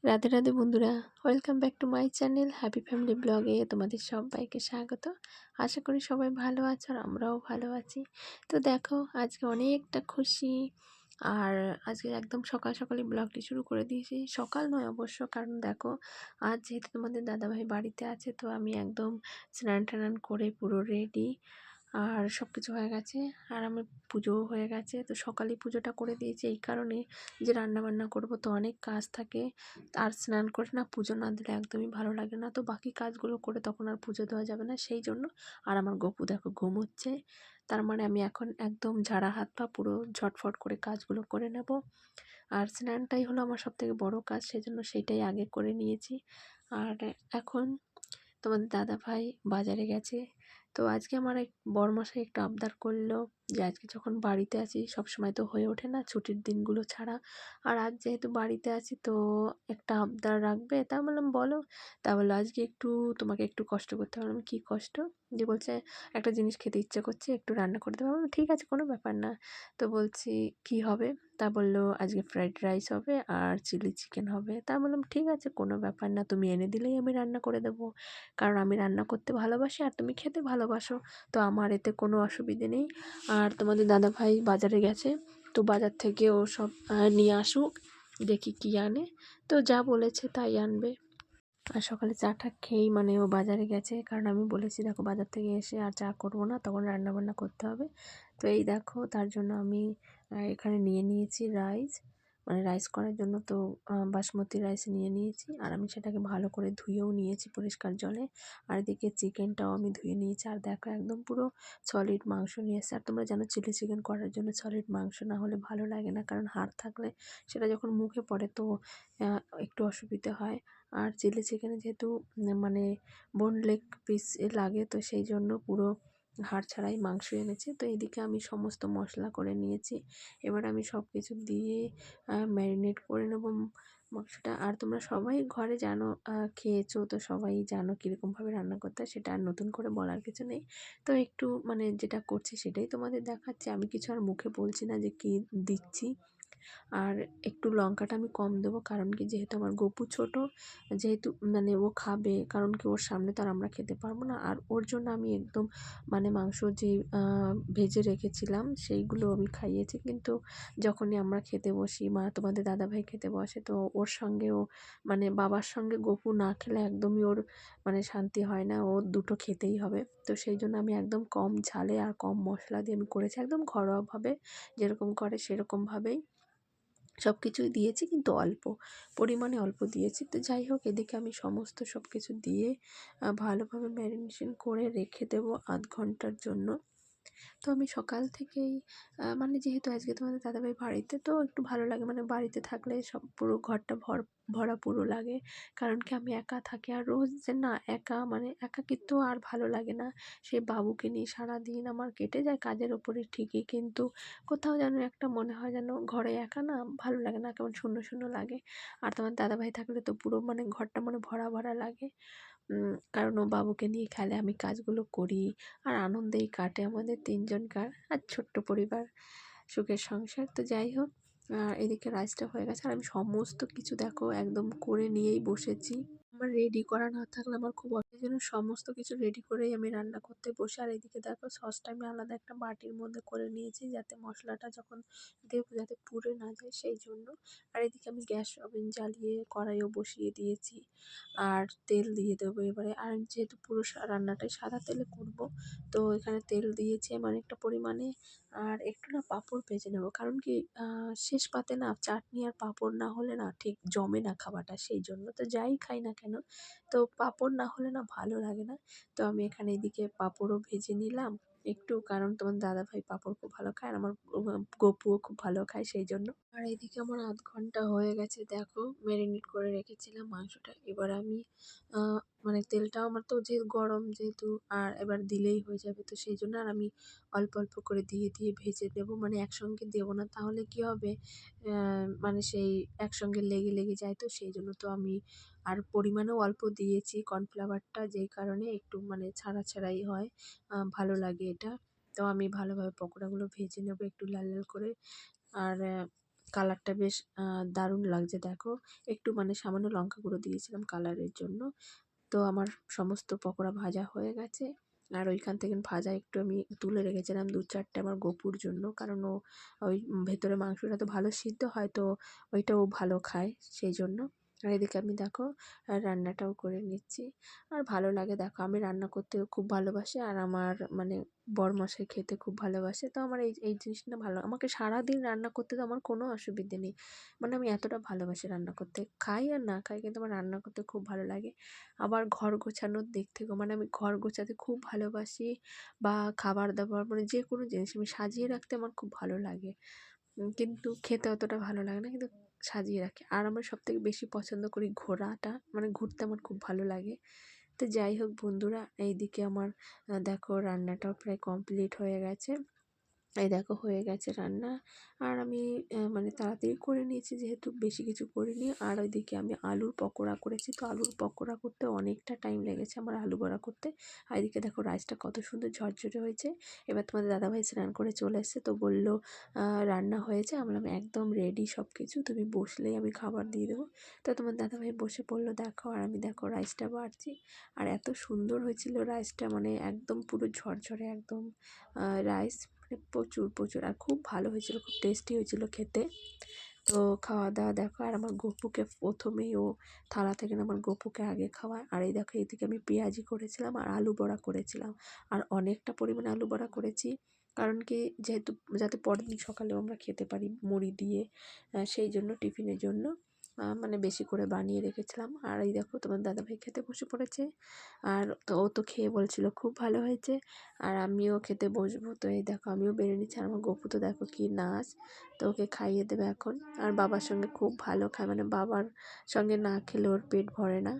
রাধে রাধে বন্ধুরা, welcome back to my channel happy family ব্লগে তোমাদের সবাইকে স্বাগত। আশা করি সবাই ভালো আছো আর আমরাও ভালো আছি। তো দেখো, আজকে অনেকটা খুশি। আর আজকে একদম সকাল সকালই ব্লগটি শুরু করে দিয়েছি। সকাল নয় অবশ্য, কারণ দেখো আজ যেহেতু তোমাদের দাদাভাই বাড়িতে আছে, তো আমি একদম স্নান টান করে পুরো রেডি আর সব কিছু হয়ে গেছে। আর আমার পুজোও হয়ে গেছে, তো সকালেই পুজোটা করে দিয়েছি এই কারণে যে রান্না বান্না করবো, তো অনেক কাজ থাকে। আর স্নান করে না পুজো না দিলে একদমই ভালো লাগে না, তো বাকি কাজগুলো করে তখন আর পুজো দেওয়া যাবে না, সেই জন্য। আর আমার গপু দেখো ঘুমোচ্ছে, তার মানে আমি এখন একদম ঝাড়া হাত পা পুরো ঝটফট করে কাজগুলো করে নেব। আর স্নানটাই হলো আমার সবথেকে বড় কাজ, সেজন্য সেইটাই আগে করে নিয়েছি। আর এখন তোমাদের দাদাভাই বাজারে গেছে। তো আজকে আমার এক বড়মশাই একটু আবদার করলো যে আজকে যখন বাড়িতে আছি, সবসময় তো হয়ে ওঠে না ছুটির দিনগুলো ছাড়া। আর আজ যেহেতু বাড়িতে আছি, তো একটা আবদার রাখবে। তা বললাম বলো। তা বললো আজকে একটু তোমাকে একটু কষ্ট করতে হবে। আমি কী কষ্ট? যে বলছে একটা জিনিস খেতে ইচ্ছে করছে, একটু রান্না করে দেবো। আমি বললাম, ঠিক আছে, কোনো ব্যাপার না। তো বলছি কী হবে? তা বললো আজকে ফ্রাইড রাইস হবে আর চিলি চিকেন হবে। তা বললাম ঠিক আছে, কোনো ব্যাপার না, তুমি এনে দিলেই আমি রান্না করে দেবো। কারণ আমি রান্না করতে ভালোবাসি আর তুমি খেতে ভালোবাসো, তো আমার এতে কোনো অসুবিধে নেই। আর তোমাদের দাদাভাই বাজারে গেছে, তো বাজার থেকে ও সব নিয়ে আসুক, দেখি কী আনে। তো যা বলেছে তাই আনবে। আর সকালে চাটা খেয়েই মানে ও বাজারে গেছে, কারণ আমি বলেছি দেখো বাজার থেকে এসে আর চা করবো না, তখন রান্না বান্না করতে হবে। তো এই দেখো, তার জন্য আমি এখানে নিয়ে নিয়েছি রাইস, মানে রাইস করার জন্য। তো বাসমতি রাইস নিয়ে নিয়েছি, আর আমি সেটাকে ভালো করে ধুয়েও নিয়েছি পরিষ্কার জলে। আর এদিকে চিকেনটাও আমি ধুয়ে নিয়েছি। আর দেখো একদম পুরো সলিড মাংস নিয়ে এসেছে। আর তোমরা জানো চিলি চিকেন করার জন্য সলিড মাংস না হলে ভালো লাগে না, কারণ হাড় থাকলে সেটা যখন মুখে পড়ে তো একটু অসুবিধে হয়। আর চিলি চিকেনে যেহেতু মানে বোন লেগ পিস লাগে, তো সেই জন্য পুরো হাড় ছাড়াই মাংস এনেছে। তো এদিকে আমি সমস্ত মশলা করে নিয়েছি। এবার আমি সব কিছু দিয়ে ম্যারিনেট করে নেবো মাংসটা। আর তোমরা সবাই ঘরে জানো, খেয়েছো, তো সবাই জানো কীরকমভাবে রান্না করতে হয়, সেটা আর নতুন করে বলার কিছু নেই। তো একটু মানে যেটা করছি সেটাই তোমাদের দেখাচ্ছি। আমি কিছু আর মুখে বলছি না যে কী দিচ্ছি। আর একটু লঙ্কাটা আমি কম দেবো, কারণ কি যেহেতু আমার গপু ছোট, যেহেতু মানে ও খাবে, কারণ কি ওর সামনে তো আর আমরা খেতে পারবো না। আর ওর জন্য আমি একদম মানে মাংস যে ভেজে রেখেছিলাম সেইগুলো আমি খাইয়েছি, কিন্তু যখনই আমরা খেতে বসি, তোমাদের দাদাভাই খেতে বসে, তো ওর সঙ্গেও মানে বাবার সঙ্গে গপু না খেলে একদমই ওর মানে শান্তি হয় না, ও দুটো খেতেই হবে। তো সেই জন্য আমি একদম কম ঝালে আর কম মশলা দিয়ে আমি করেছি, একদম ঘরোয়াভাবে যেরকম করে সেরকমভাবেই সব কিছুই দিয়েছি, কিন্তু অল্প পরিমাণে অল্প দিয়েছি। তো যাই হোক, এদিকে আমি সমস্ত সব কিছু দিয়ে ভালোভাবে ম্যারিনেশন করে রেখে দেবো আধ ঘন্টার জন্য। তো আমি সকাল থেকেই মানে যেহেতু আজকে তোমাদের দাদাভাই বাড়িতে, তো একটু ভালো লাগে, মানে বাড়িতে থাকলে সব পুরো ঘরটা ভরা পুরো লাগে। কারণ কি আমি একা থাকি, আর রোজ যে না একা মানে একাকিত্ব আর ভালো লাগে না। সে বাবুকে নিয়ে সারাদিন আমার কেটে যায় কাজের ওপরে ঠিকই, কিন্তু কোথাও যেন একটা মনে হয় যেন ঘরে একা না ভালো লাগে না, কেমন শূন্য শূন্য লাগে। আর তোমার দাদাভাই থাকলে তো পুরো মানে ঘরটা মানে ভরা ভরা লাগে। কারণ ও বাবুকে নিয়ে খেলে, আমি কাজগুলো করি, আর আনন্দেই কাটে আমাদের তিনজনকার আর ছোট্ট পরিবার, সুখের সংসার। তো যাই হোক, এদিকে রাইসটা হয়ে গেছে, আর আমি সমস্ত কিছু দেখো একদম করে নিয়েই বসেছি। আমার রেডি করা না থাকলে আমার খুব জন্য সমস্ত কিছু রেডি করেই আমি রান্না করতে বসি। আর এদিকে দেখো সসটা আমি আলাদা একটা বাটির মধ্যে করে নিয়েছি, যাতে মশলাটা যখন দেবো যাতে পুড়ে না যায়, সেই জন্য। আর এদিকে আমি গ্যাস ওভেন জ্বালিয়ে কড়াইও বসিয়ে দিয়েছি, আর তেল দিয়ে দেবো এবারে। আর যেহেতু পুরো রান্নাটাই সাদা তেলে করব, তো এখানে তেল দিয়েছি আমি অনেকটা পরিমাণে। আর একটু না পাঁপড় ভেজে নেবো, কারণ কি শেষ পাতে না চাটনি আর পাঁপড় না হলে না ঠিক জমে না খাওয়াটা, সেই জন্য। তো যাই খাই না কেন, তো পাঁপড় না হলে না ভালো লাগে না। তো আমি এখানে এদিকে পাঁপড়ও ভেজে নিলাম একটু, কারণ তোমার দাদাভাই পাঁপড় খুব ভালো খায় আর আমার গপুও খুব ভালো খায়, সেই জন্য। আর এইদিকে আমার আধ ঘন্টা হয়ে গেছে দেখো, ম্যারিনেট করে রেখেছিলাম মাংসটা। এবার আমি মানে তেলটাও আমার তো যে গরম যেহেতু, আর এবার দিলেই হয়ে যাবে, তো সেই জন্য। আর আমি অল্প অল্প করে দিয়ে দিয়ে ভেজে দেবো, মানে একসঙ্গে দেবো না, তাহলে কি হবে মানে সেই একসঙ্গে লেগে লেগে যায়, তো সেই জন্য। তো আমি আর পরিমাণেও অল্প দিয়েছি কর্নফ্লাওয়ারটা, যেই কারণে একটু মানে ছাড়া ছাড়াই হয়, ভালো লাগে এটা। তো আমি ভালোভাবে পকোড়াগুলো ভেজে নেবো একটু লাল লাল করে। আর কালারটা বেশ দারুণ লাগছে দেখো। একটু মানে সামান্য লঙ্কা গুঁড়ো দিয়েছিলাম কালারের জন্য। তো আমার সমস্ত পকোড়া ভাজা হয়ে গেছে। আর ওইখান থেকে ভাজা একটু আমি তুলে রেখেছিলাম ২-৪টে আমার গপুর জন্য। কারণ ও ওই ভেতরে মাংসটা তো ভালো সিদ্ধ হয়, তো ওইটা ও ভালো খায় সেই জন্য। আর এদিকে আমি দেখো রান্নাটাও করে নিচ্ছি। আর ভালো লাগে দেখো, আমি রান্না করতেও খুব ভালোবাসি আর আমার মানে বরমশাই খেতে খুব ভালোবাসে। তো আমার এই জিনিসটা ভালো, আমাকে সারাদিন রান্না করতে তো আমার কোনো অসুবিধে নেই। মানে আমি এতটা ভালোবাসি রান্না করতে। খাই আর না খাই কিন্তু আমার রান্না করতে খুব ভালো লাগে। আবার ঘর গোছানোর দিক থেকেও মানে আমি ঘর গোছাতে খুব ভালোবাসি, বা খাবার-দাবার মানে যেকোনো জিনিস আমি সাজিয়ে রাখতে আমার খুব ভালো লাগে। কিন্তু খেতে অতটা ভালো লাগে না, কিন্তু সাজিয়ে রাখি। আর আমার সবথেকে বেশি পছন্দ করি ঘোরাটা, মানে ঘুরতে আমার খুব ভালো লাগে। তো যাই হোক বন্ধুরা, এইদিকে আমার দেখো রান্নাটাও প্রায় কমপ্লিট হয়ে গেছে। এই দেখো হয়ে গেছে রান্না। আর আমি মানে তাড়াতাড়ি করে নিয়েছি যেহেতু বেশি কিছু করিনি। আর ওইদিকে আমি আলুর পকোড়া করেছি। তো আলুর পকোড়া করতে অনেকটা টাইম লেগেছে আমার আলু বড়া করতে। আর এদিকে দেখো রাইসটা কত সুন্দর ঝরঝরে হয়েছে। এবার তোমাদের দাদাভাই স্নান করে চলে এসেছে, তো বলল রান্না হয়েছে। আমি বললাম একদম রেডি সব কিছু, তুমি বসলেই আমি খাবার দিয়ে দেবো। তো তোমার দাদাভাই বসে পড়লো দেখো, আর আমি দেখো রাইসটা বাড়ছি। আর এত সুন্দর হয়েছিল রাইসটা, মানে একদম পুরো ঝরঝরে একদম রাইস, মানে প্রচুর প্রচুর আর খুব ভালো হয়েছিল, খুব টেস্টি হয়েছিল খেতে। তো খাওয়া দাওয়া দেখো, আর আমার গপুকে প্রথমেই ও থালা থেকে না আমার গপুকে আগে খাওয়ায়। আর এই দেখো এইদিকে আমি পেঁয়াজি করেছিলাম আর আলু বড়া করেছিলাম। আর অনেকটা পরিমাণে আলু বড়া করেছি, কারণ কি যেহেতু যাতে পরের দিন সকালেও আমরা খেতে পারি মুড়ি দিয়ে, সেই জন্য টিফিনের জন্য মানে বেশি করে বানিয়ে রেখেছিলাম। আর এই দেখো তোমার দাদাভাই খেতে বসে পড়েছে। আর তো ও তো খেয়ে বলছিল খুব ভালো হয়েছে, আর আমিও খেতে বসবো। তো এই দেখো আমিও বেড়ে নিচ্ছি। আর আমার গপু তো দেখো কি নাচ, তো ওকে খাইয়ে দেবে এখন। আর বাবার সঙ্গে খুব ভালো খায়, মানে বাবার সঙ্গে না খেলে ওর পেট ভরে না।